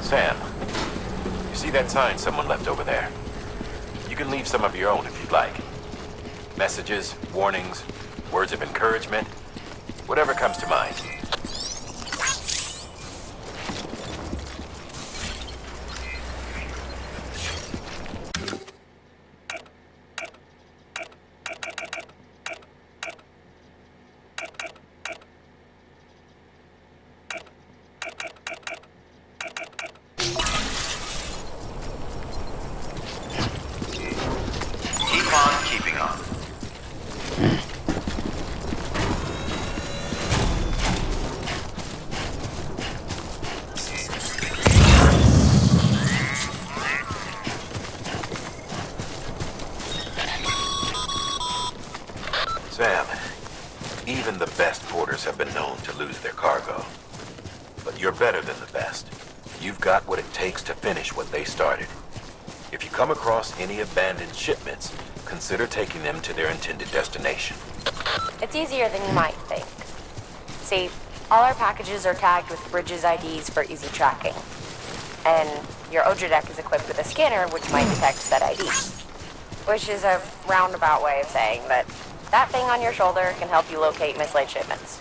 Sam, you see that sign someone left over there? You can leave some of your own if you'd like. Messages, warnings, words of encouragement, whatever comes to mind. Keeping on. Sam, even the best porters have been known to lose their cargo. But you're better than the best. You've got what it takes to finish what they started. If you come across any abandoned shipments, consider taking them to their intended destination. It's easier than you might think. See, all our packages are tagged with Bridges IDs for easy tracking. And your Odra deck is equipped with a scanner which might detect said IDs. Which is a roundabout way of saying that that thing on your shoulder can help you locate mislaid shipments.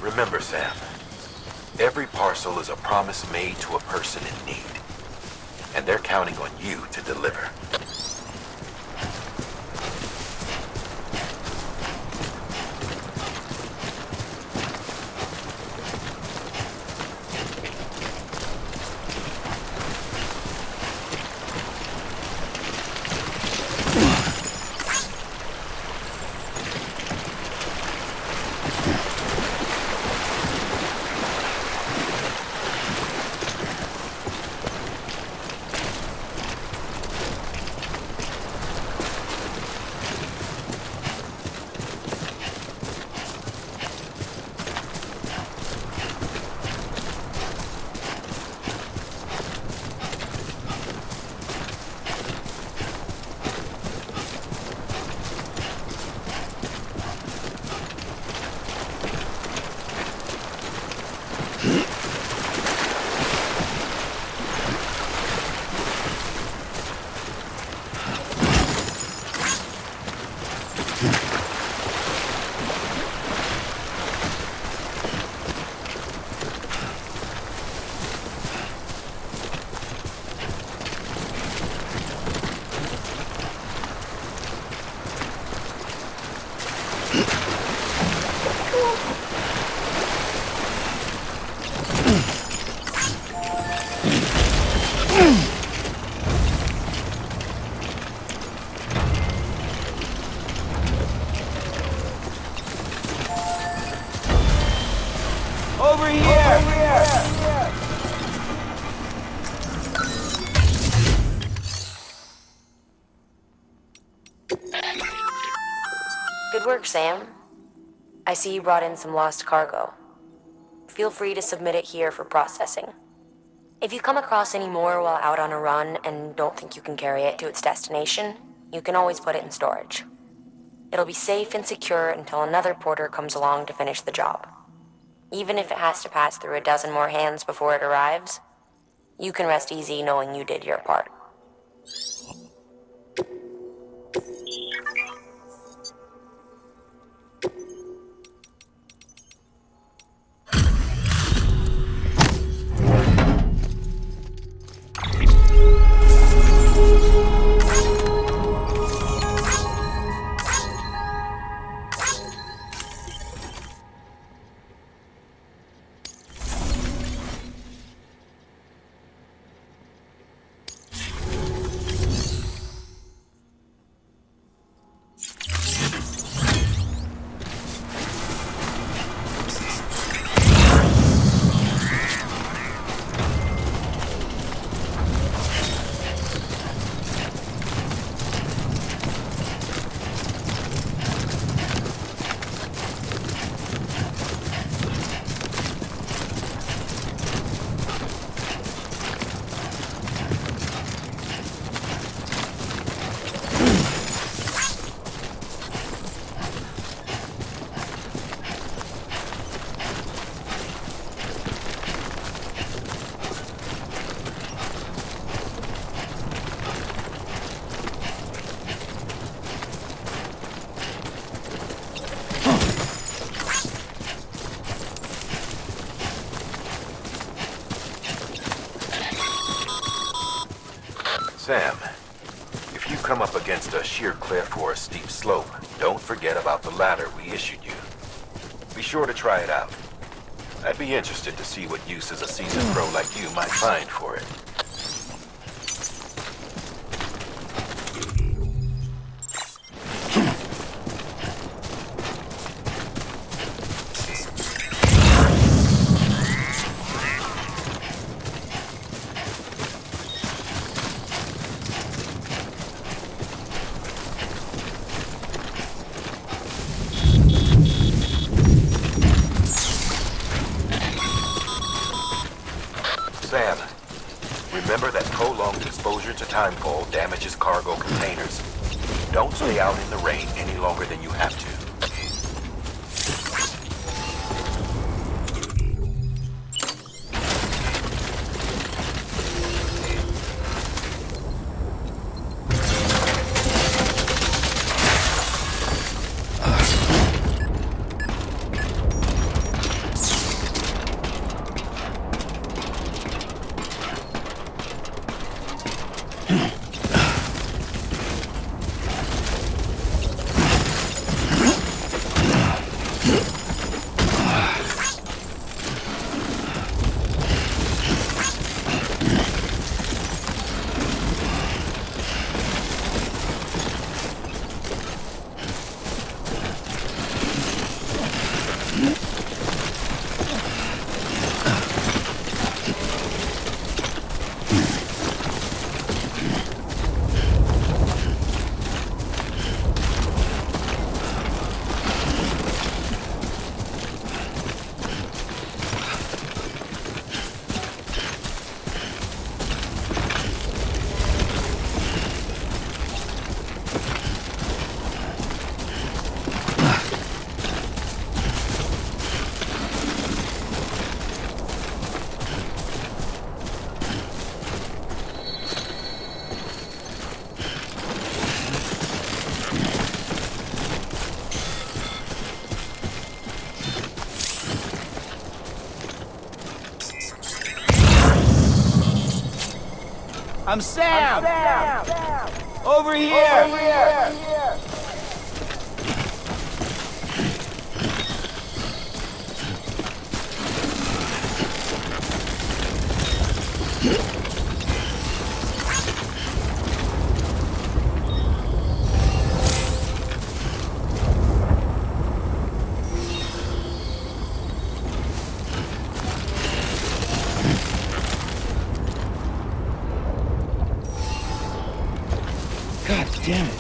Remember, Sam, every parcel is a promise made to a person in need. And they're counting on you to deliver. Over here! Good work, Sam. I see you brought in some lost cargo. Feel free to submit it here for processing. If you come across any more while out on a run and don't think you can carry it to its destination, you can always put it in storage. It'll be safe and secure until another porter comes along to finish the job. Even if it has to pass through a dozen more hands before it arrives, you can rest easy knowing you did your part. Sam, if you come up against a sheer cliff or a steep slope, don't forget about the ladder we issued you. Be sure to try it out. I'd be interested to see what uses a seasoned pro like you might find for it. Sam, remember that prolonged exposure to timefall damages cargo containers. Don't stay out in the rain any longer than you have to. I'm Sam! Over here! God damn it.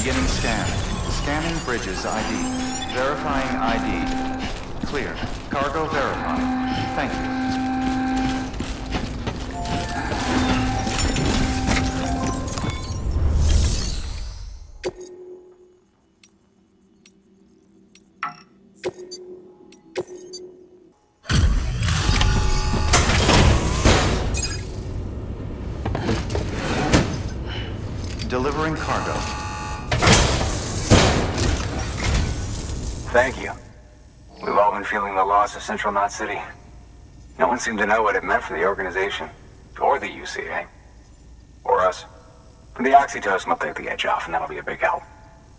Beginning scan. Scanning bridges ID. Verifying ID. Clear. Cargo verified. Thank you. Delivering cargo. Thank you. We've all been feeling the loss of Central Knot City. No one seemed to know what it meant for the organization. Or the UCA. Or us. The oxytocin will take the edge off, and that'll be a big help.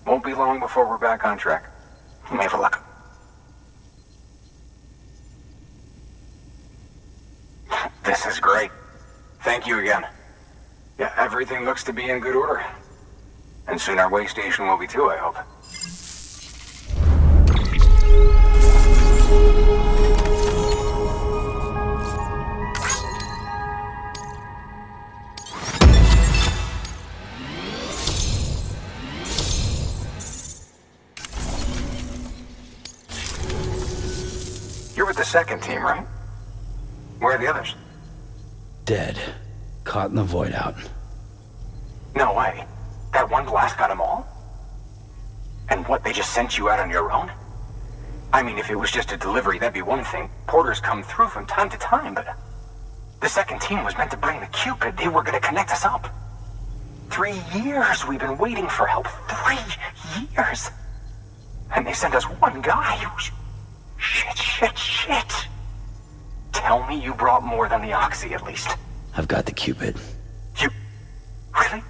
Won't be long before we're back on track. You may have a look. This is great. Thank you again. Yeah, everything looks to be in good order. And soon our way station will be too, I hope. You're with the second team, right? Where are the others? Dead. Caught in the void out. No way. That one blast got them all? And what, they just sent you out on your own? I mean, if it was just a delivery, that'd be one thing. Porters come through from time to time, but... The second team was meant to bring the Cupid. They were gonna connect us up. 3 years we've been waiting for help. 3 years! And they sent us one guy. Shit. Tell me you brought more than the Oxy, at least. I've got the Cupid. You... Really?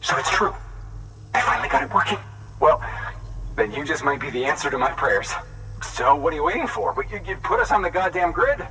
So it's true. They finally got it working. Well, then you just might be the answer to my prayers. So what are you waiting for? You put us on the goddamn grid.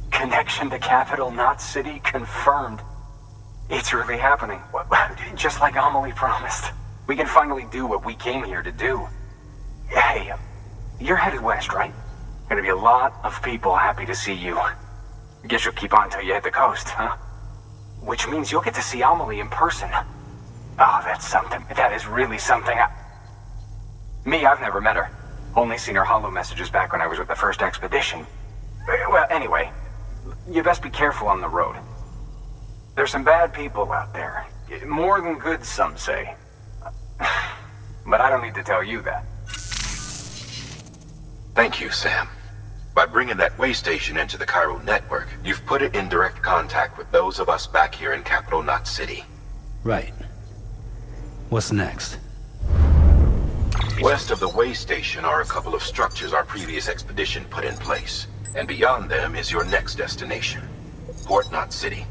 Connection to Capital Knot City confirmed. It's really happening. Just like Amelie promised. We can finally do what we came here to do. Hey, you're headed west, right? Gonna be a lot of people happy to see you. Guess you'll keep on till you hit the coast, huh? Which means you'll get to see Amelie in person. Oh, that's something. That is really something. I've never met her. Only seen her holo messages back when I was with the first expedition. Well, anyway, you best be careful on the road. There's some bad people out there. More than good, some say. But I don't need to tell you that. Thank you, Sam. By bringing that way station into the Cairo network, you've put it in direct contact with those of us back here in Capital Knot City. Right. What's next? West of the way station are a couple of structures our previous expedition put in place. And beyond them is your next destination, Port Knot City.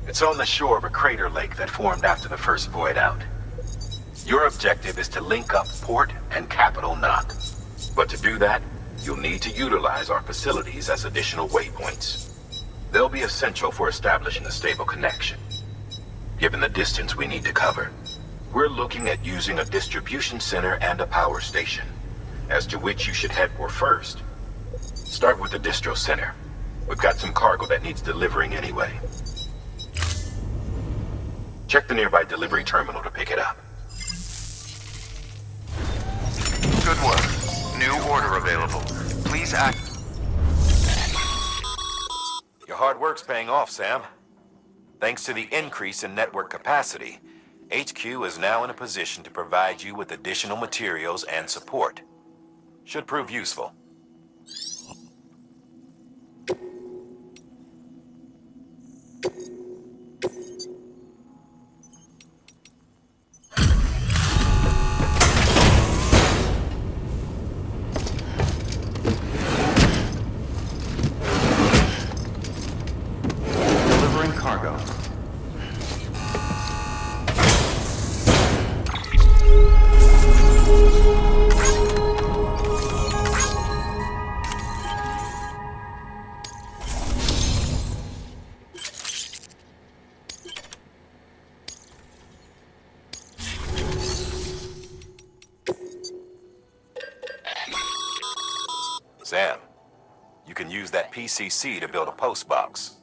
It's on the shore of a crater lake that formed after the first void out. Your objective is to link up Port and Capital Knot. But to do that, you'll need to utilize our facilities as additional waypoints. They'll be essential for establishing a stable connection. Given the distance we need to cover, we're looking at using a distribution center and a power station, as to which you should head for first. Start with the distro center. We've got some cargo that needs delivering anyway. Check the nearby delivery terminal to pick it up. Good work. New order available. Please act. Your hard work's paying off, Sam. Thanks to the increase in network capacity, HQ is now in a position to provide you with additional materials and support. Should prove useful. Sam, you can use that PCC to build a post box.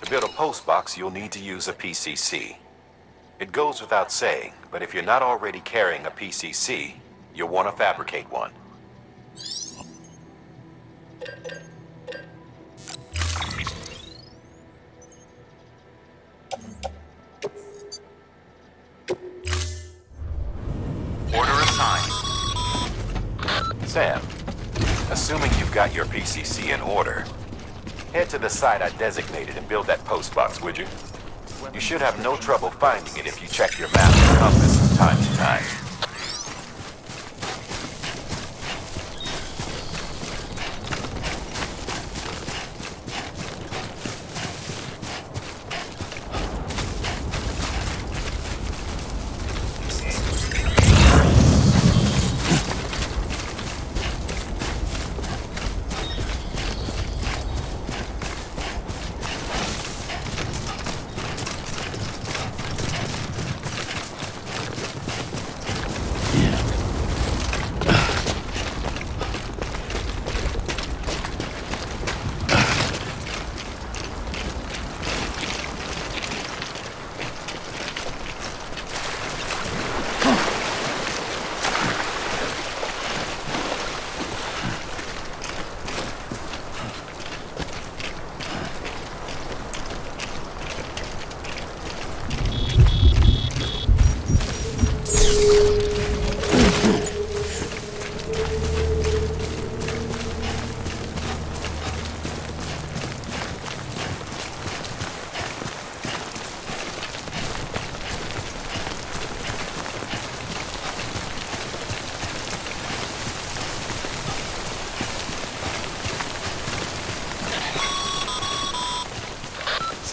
To build a post box, you'll need to use a PCC. It goes without saying, but if you're not already carrying a PCC, you'll want to fabricate one. Order assigned. Sam, assuming you've got your PCC in order, head to the site I designated and build that post box, would you? You should have no trouble finding it if you check your map and compass from time to time.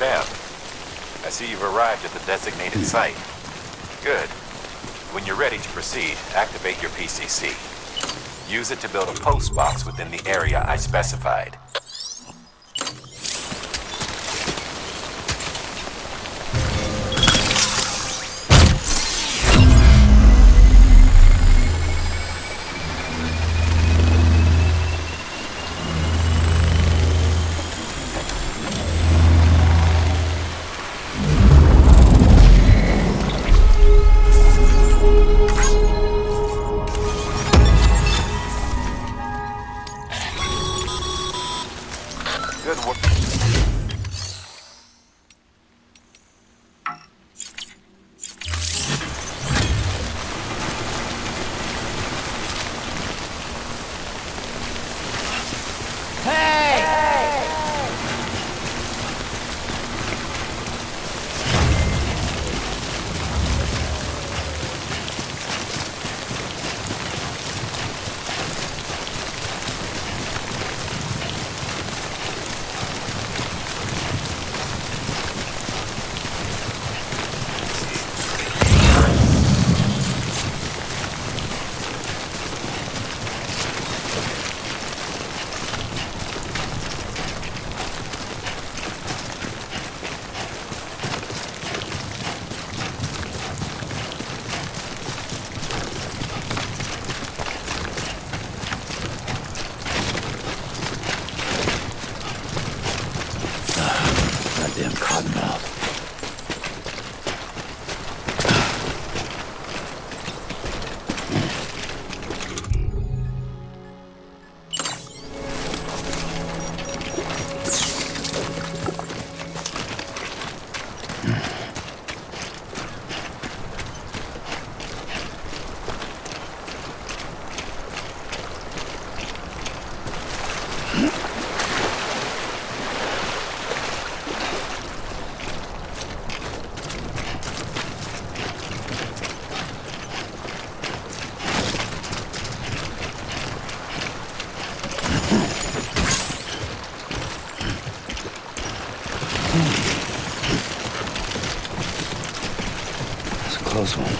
Sam, I see you've arrived at the designated site. Good. When you're ready to proceed, activate your PCC. Use it to build a post box within the area I specified. Close one.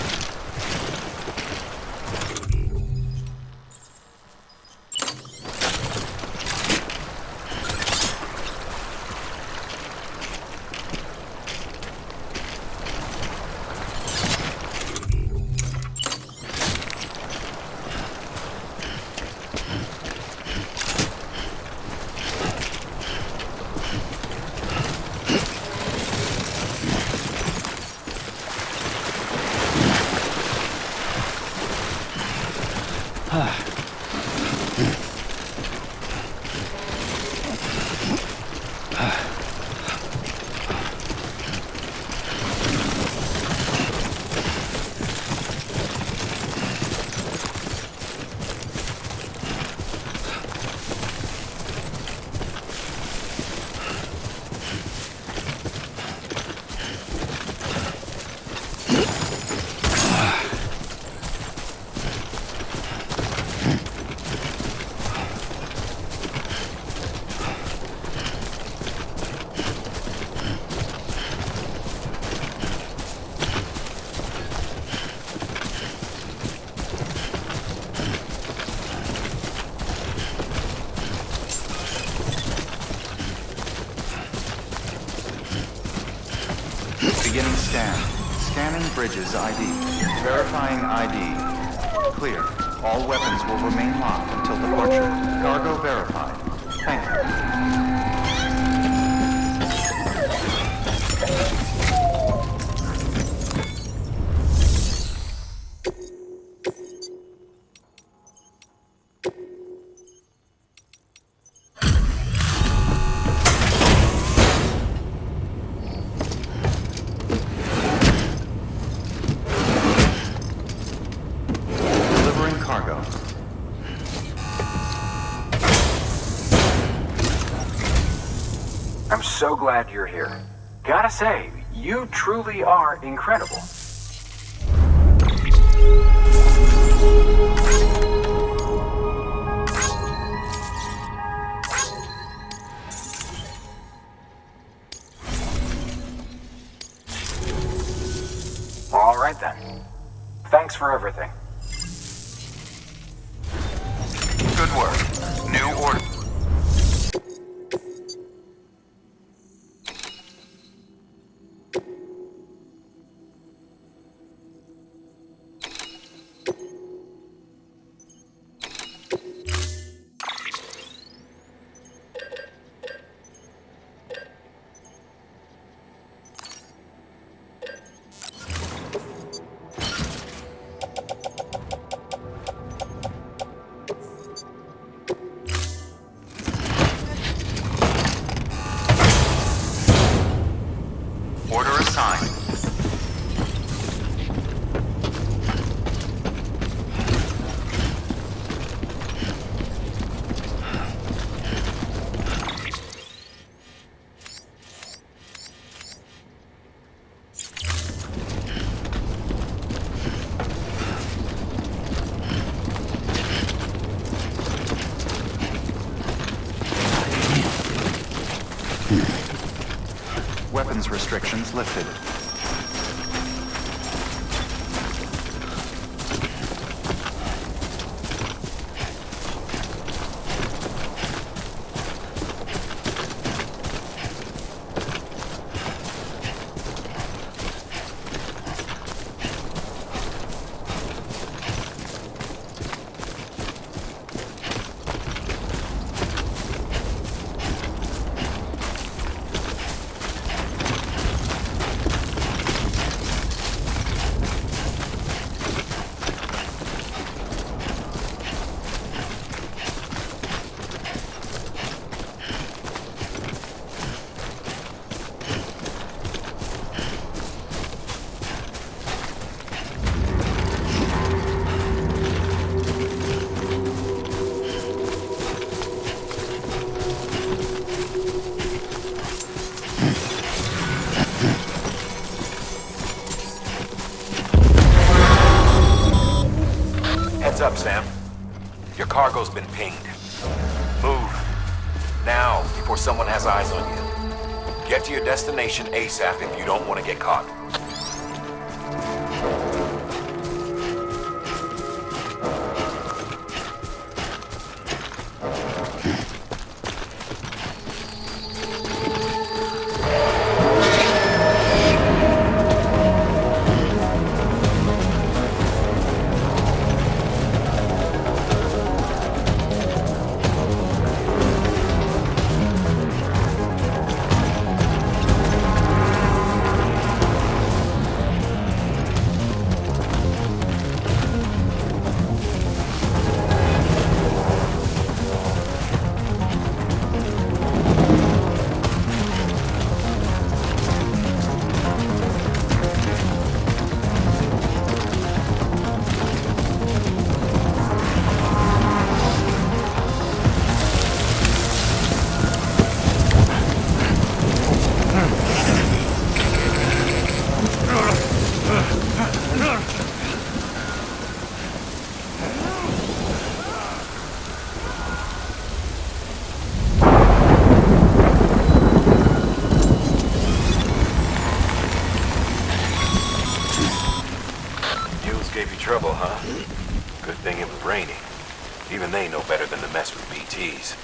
Beginning scan. Scanning bridges ID. Verifying ID. Clear. All weapons will remain locked until departure. Cargo verified. Thank you. Delivering cargo. I'm so glad you're here. Gotta say, you truly are incredible. All right then. Thanks for everything. Good work. New order. Order assigned. Weapons restrictions lifted. Heads up, Sam. Your cargo's been pinged. Move. Now, before someone has eyes on you. Get to your destination ASAP if you don't want to get caught. Gave you trouble, huh? Good thing it was raining. Even they know better than to mess with BTs.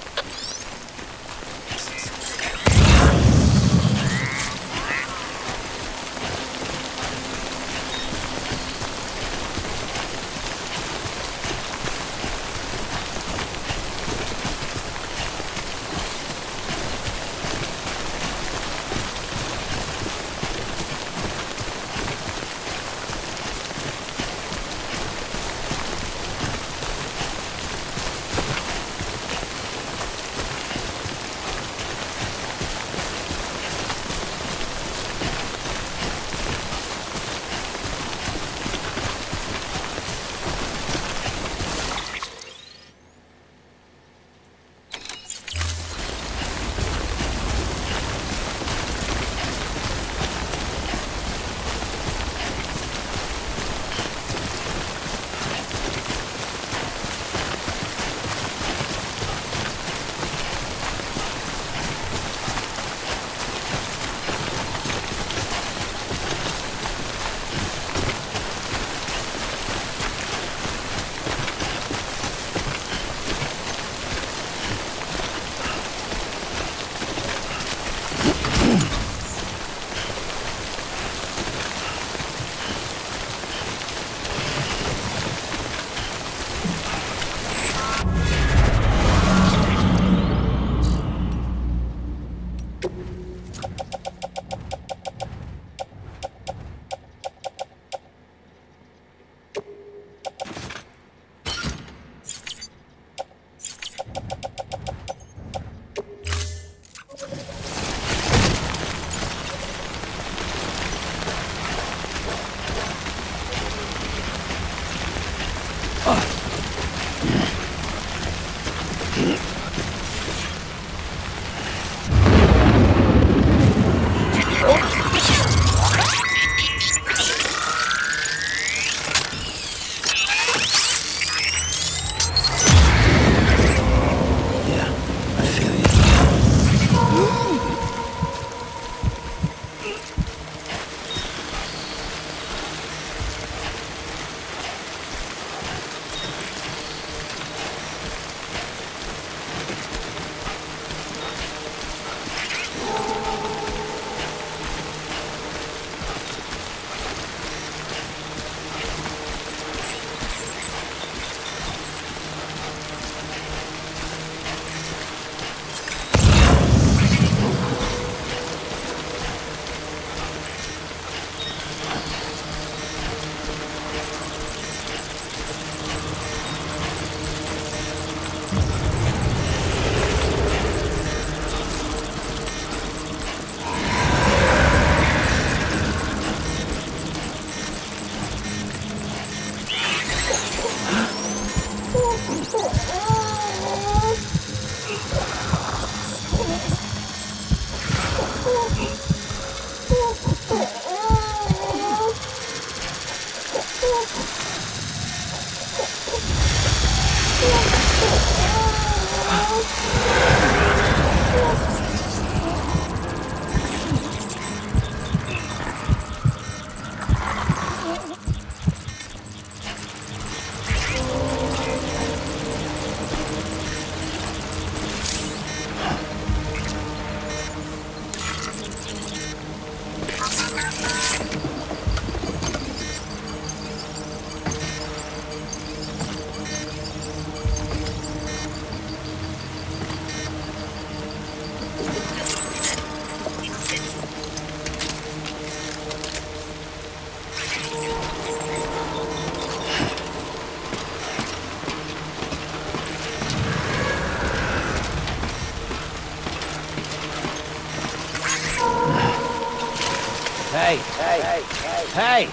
Hey!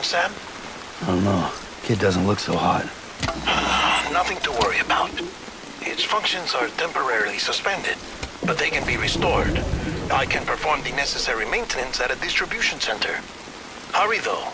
Sam? I don't know. Kid doesn't look so hot. Nothing to worry about. Its functions are temporarily suspended, but they can be restored. I can perform the necessary maintenance at a distribution center. Hurry, though.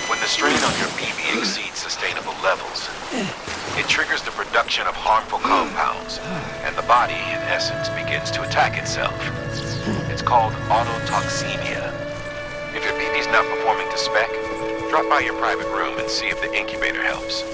When the strain on your BB exceeds sustainable levels, it triggers the production of harmful compounds, and the body, in essence, begins to attack itself. It's called autotoxemia. If your BB's not performing to spec, drop by your private room and see if the incubator helps.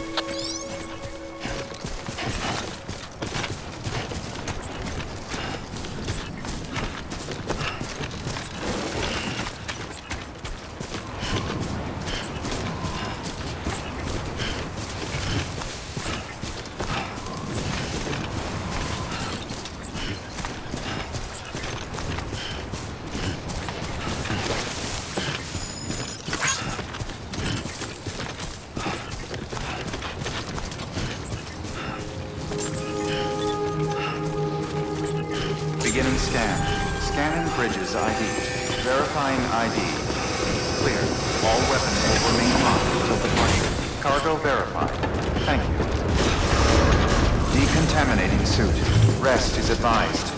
Beginning scan. Scanning bridges ID. Verifying ID. Clear. All weapons will remain locked until departure. Cargo verified. Thank you. Decontaminating suit. Rest is advised.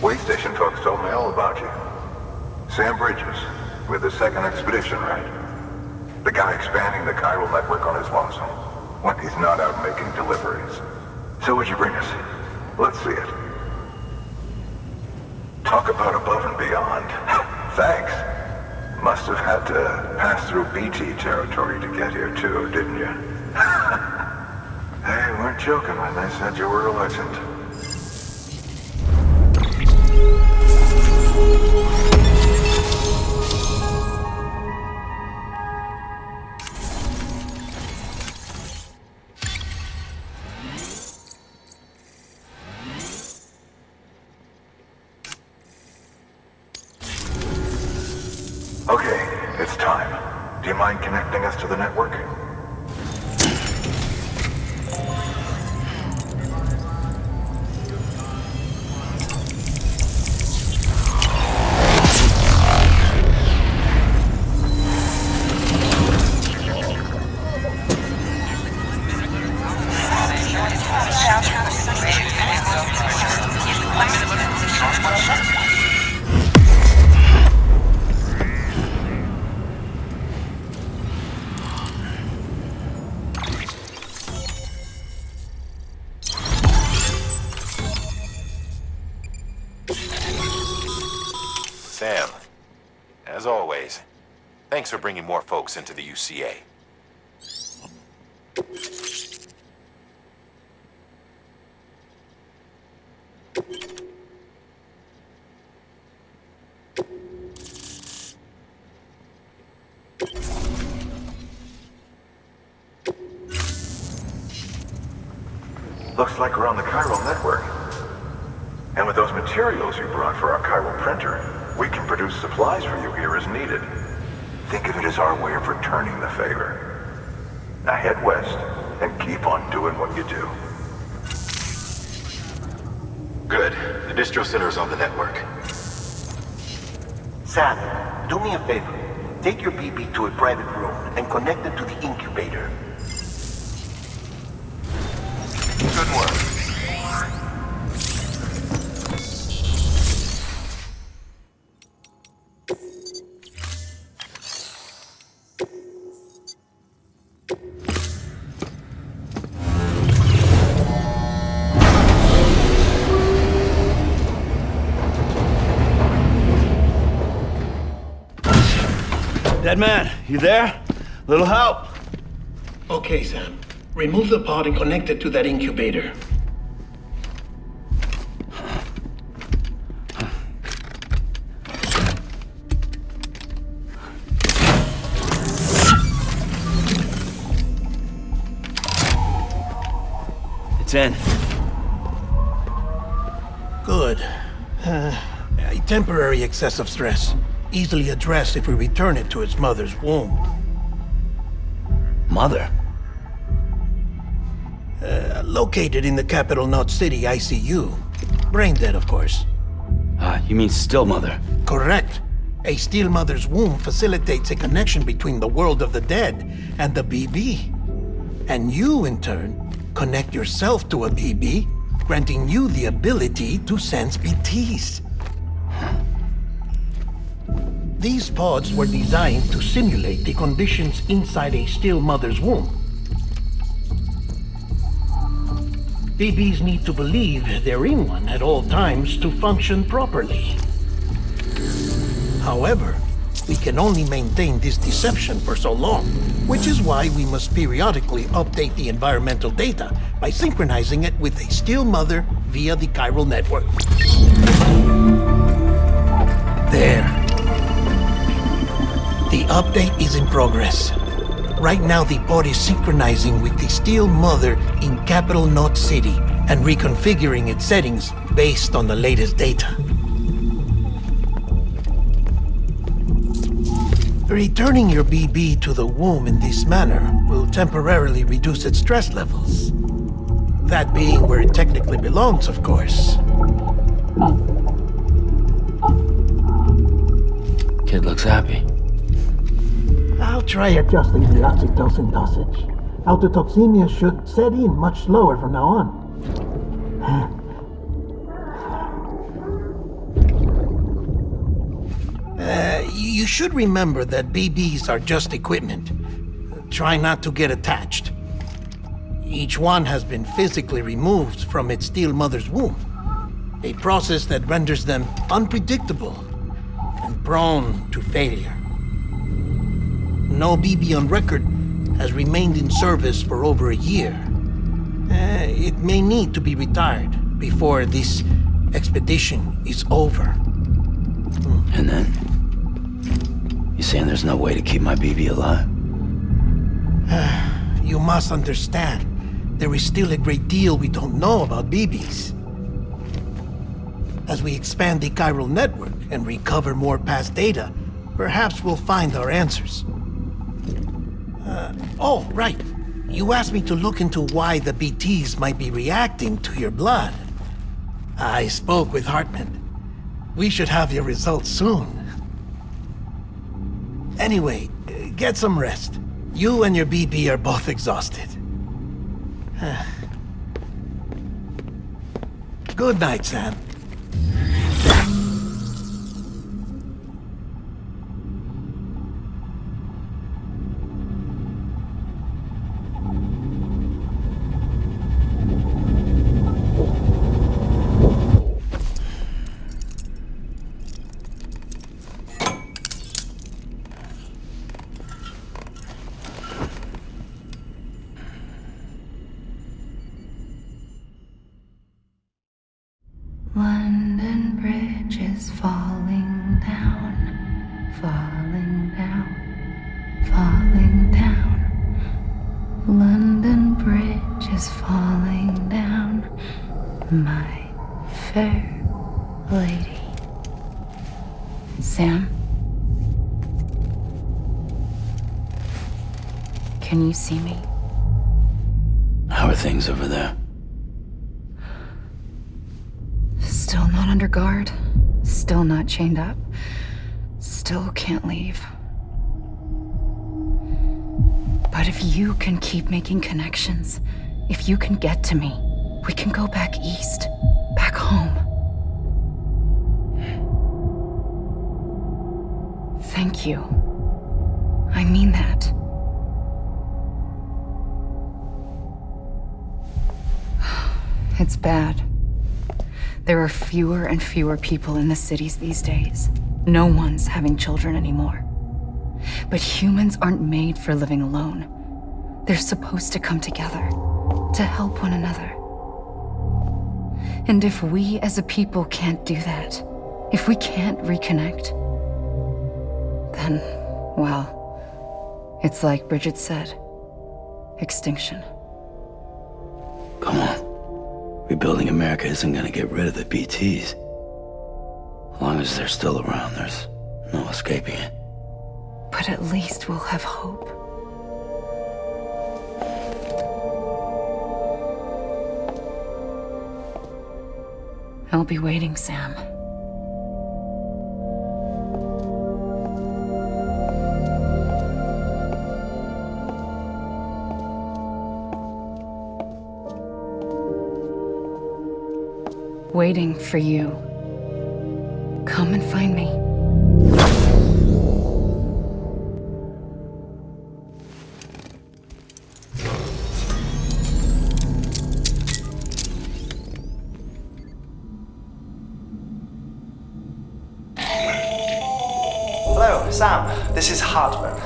Way station folks told me all about you. Sam Bridges, with the second expedition, right? The guy expanding the chiral network on his lonesome, when he's not out making deliveries. So what'd you bring us? Let's see it. Talk about above and beyond. Thanks. Must have had to pass through BT territory to get here too, didn't you? They weren't joking when they said you were a legend. Okay, it's time. Do you mind connecting us to the network? Sam, as always, thanks for bringing more folks into the UCA. Looks like we're on the chiral network. And with those materials you brought for our chiral printer, we can produce supplies for you here as needed. Think of it as our way of returning the favor. Now head west and keep on doing what you do. Good. The distro center is on the network. Sam, do me a favor. Take your BB to a private room and connect it to the incubator. Good work. Dead man, you there? Little help? Okay, Sam. Remove the pod and connect it to that incubator. It's in. Good. A temporary excessive stress. Easily addressed if we return it to its mother's womb. Mother? Located in the capital Knot City ICU. Brain dead, of course. You mean still mother? Correct. A still mother's womb facilitates a connection between the world of the dead and the BB. And you, in turn, connect yourself to a BB, granting you the ability to sense BTs. These pods were designed to simulate the conditions inside a still mother's womb. BBs need to believe they're in one at all times to function properly. However, we can only maintain this deception for so long, which is why we must periodically update the environmental data by synchronizing it with a still mother via the chiral network. There. The update is in progress. Right now, the pod is synchronizing with the still mother in capital Knot City and reconfiguring its settings based on the latest data. Returning your BB to the womb in this manner will temporarily reduce its stress levels. That being where it technically belongs, of course. Kid looks happy. I'll try adjusting the oxytocin dosage. Autotoxemia should set in much slower from now on. You should remember that BBs are just equipment. Try not to get attached. Each one has been physically removed from its still mother's womb. A process that renders them unpredictable and prone to failure. No BB on record has remained in service for over a year. It may need to be retired before this expedition is over. And then? You saying there's no way to keep my BB alive? You must understand, there is still a great deal we don't know about BBs. As we expand the chiral network and recover more past data, perhaps we'll find our answers. Oh, right. You asked me to look into why the BTs might be reacting to your blood. I spoke with Hartman. We should have your results soon. Anyway, get some rest. You and your BB are both exhausted. Good night, Sam. London Bridge is falling down, falling down, falling down. London Bridge is falling down, my fair lady. Sam? Can you see me? How are things over there? Still not under guard, still not chained up, still can't leave. But if you can keep making connections, if you can get to me, we can go back east, back home. Thank you. I mean that. It's bad. There are fewer and fewer people in the cities these days. No one's having children anymore. But humans aren't made for living alone. They're supposed to come together, to help one another. And if we as a people can't do that, if we can't reconnect, then, well, it's like Bridget said, extinction. Come on. Rebuilding America isn't gonna get rid of the BTs. As long as they're still around, there's no escaping it. But at least we'll have hope. I'll be waiting, Sam. Waiting for you. Come and find me. Hello, Sam. This is Hardman.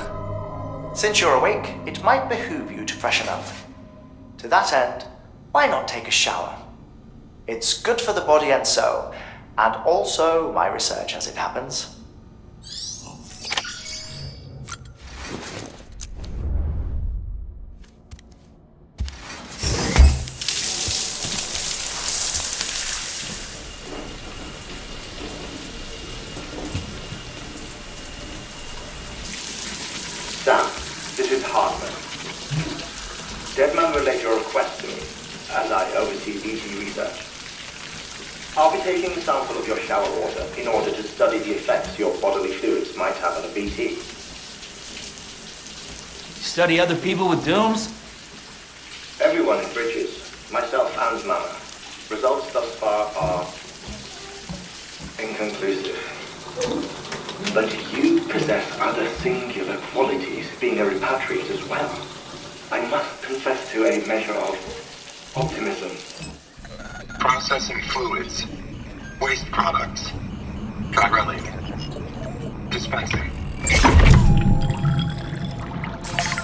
Since you're awake, it might behoove you to freshen up. To that end, why not take a shower? It's good for the body and soul, and also my research as it happens. Sam, this is Hardman. Deadman relayed your request to me, as I oversee BT research. I'll be taking a sample of your shower water in order to study the effects your bodily fluids might have on a BT. Study other people with dooms? Everyone in Bridges, myself and Mama. Results thus far are inconclusive. But you possess other singular qualities, being a repatriate as well. I must confess to a measure of optimism. Processing fluids. Waste products. Drilling. Dispensing.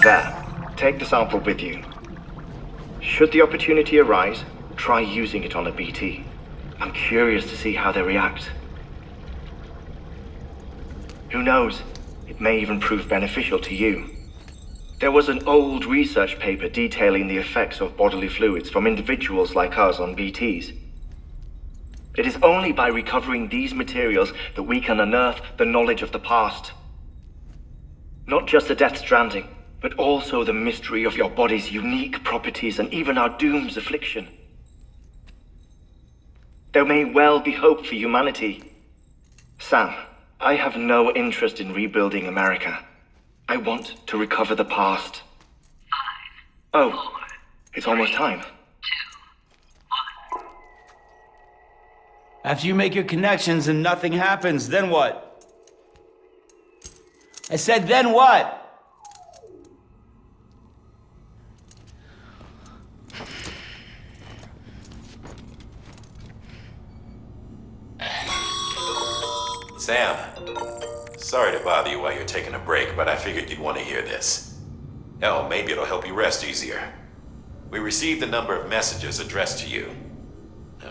There. Take the sample with you. Should the opportunity arise, try using it on a BT. I'm curious to see how they react. Who knows? It may even prove beneficial to you. There was an old research paper detailing the effects of bodily fluids from individuals like us on BTs. It is only by recovering these materials that we can unearth the knowledge of the past. Not just the Death Stranding, but also the mystery of your body's unique properties and even our doom's affliction. There may well be hope for humanity. Sam, I have no interest in rebuilding America. I want to recover the past. 5, 4, it's almost time. 2, 1. After you make your connections and nothing happens, then what? I said, then what? Sam, sorry to bother you while you're taking a break, but I figured you'd want to hear this. Hell, maybe it'll help you rest easier. We received a number of messages addressed to you.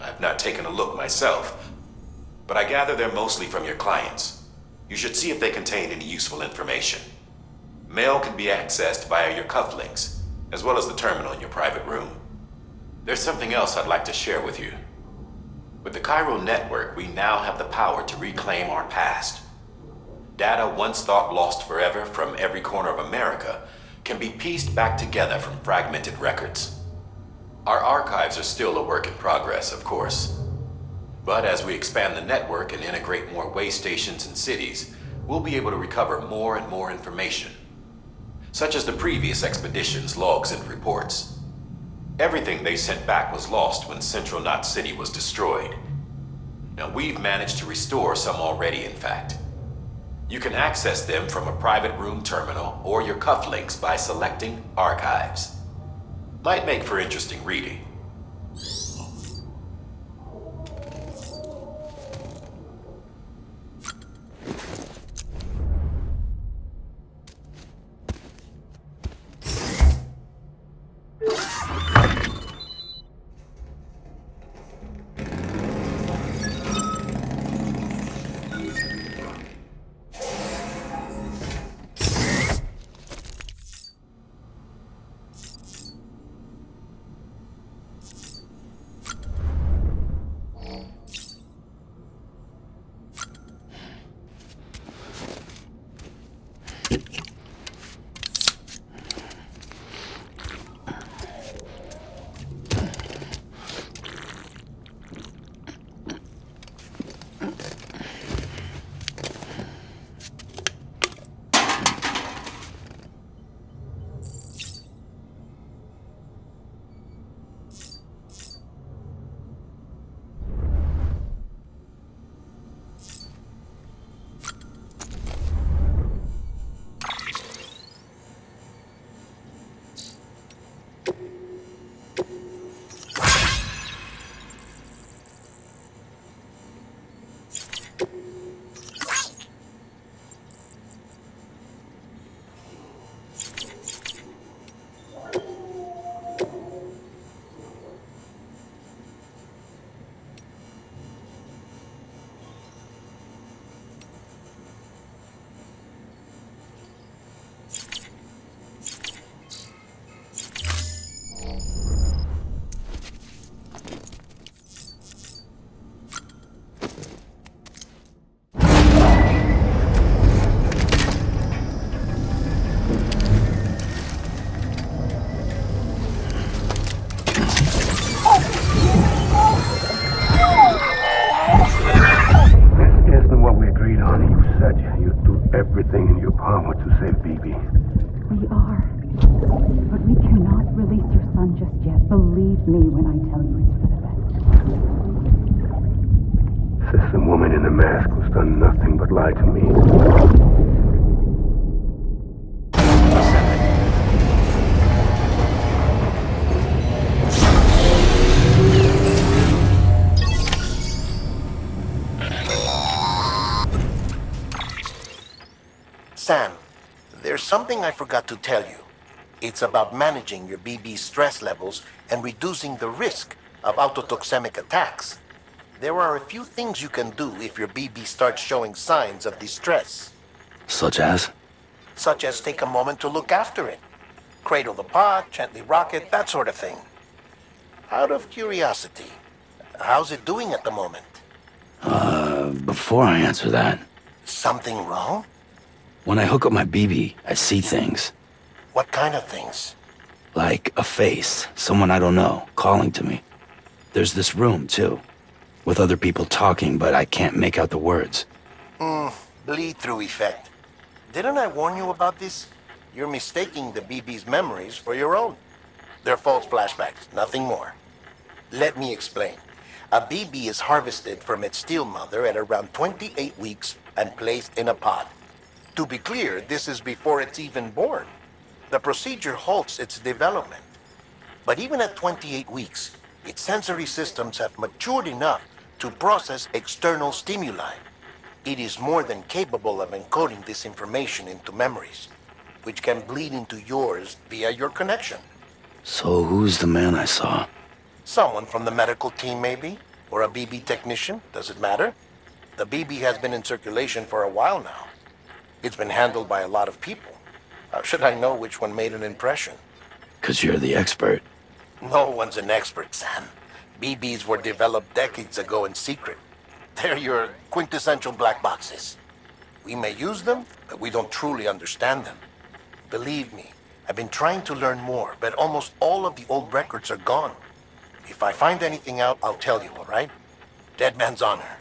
I've not taken a look myself, but I gather they're mostly from your clients. You should see if they contain any useful information. Mail can be accessed via your cufflinks, as well as the terminal in your private room. There's something else I'd like to share with you. With the Chiral network, we now have the power to reclaim our past. Data once thought lost forever from every corner of America can be pieced back together from fragmented records. Our archives are still a work in progress, of course. But as we expand the network and integrate more way stations and cities, we'll be able to recover more and more information, such as the previous expedition's logs and reports. Everything they sent back was lost when Central Knot City was destroyed. Now, we've managed to restore some already, in fact. You can access them from a private room terminal or your cufflinks by selecting Archives. Might make for interesting reading. Believe me when I tell you it's for the best. Says the woman in the mask who's done nothing but lie to me. Sam, there's something I forgot to tell you. It's about managing your BB stress levels and reducing the risk of autotoxemic attacks. There are a few things you can do if your BB starts showing signs of distress. Such as? Such as take a moment to look after it. Cradle the pod, gently rock it, that sort of thing. Out of curiosity, how's it doing at the moment? Before I answer that, Something wrong? when I hook up my BB, I see things. What kind of things? Like a face, someone I don't know, calling to me. There's this room, too, with other people talking, but I can't make out the words. Bleed-through effect. Didn't I warn you about this? You're mistaking the BB's memories for your own. They're false flashbacks, nothing more. Let me explain. A BB is harvested from its steel mother at around 28 weeks and placed in a pod. To be clear, this is before it's even born. The procedure halts its development. But even at 28 weeks, its sensory systems have matured enough to process external stimuli. It is more than capable of encoding this information into memories, which can bleed into yours via your connection. So who's the man I saw? Someone from the medical team, maybe? Or a BB technician? Does it matter? The BB has been in circulation for a while now. It's been handled by a lot of people. How should I know which one made an impression? 'Cause you're the expert. No one's an expert, Sam. BBs were developed decades ago in secret. They're your quintessential black boxes. We may use them, but we don't truly understand them. Believe me, I've been trying to learn more, but almost all of the old records are gone. If I find anything out, I'll tell you, all right? Dead man's honor.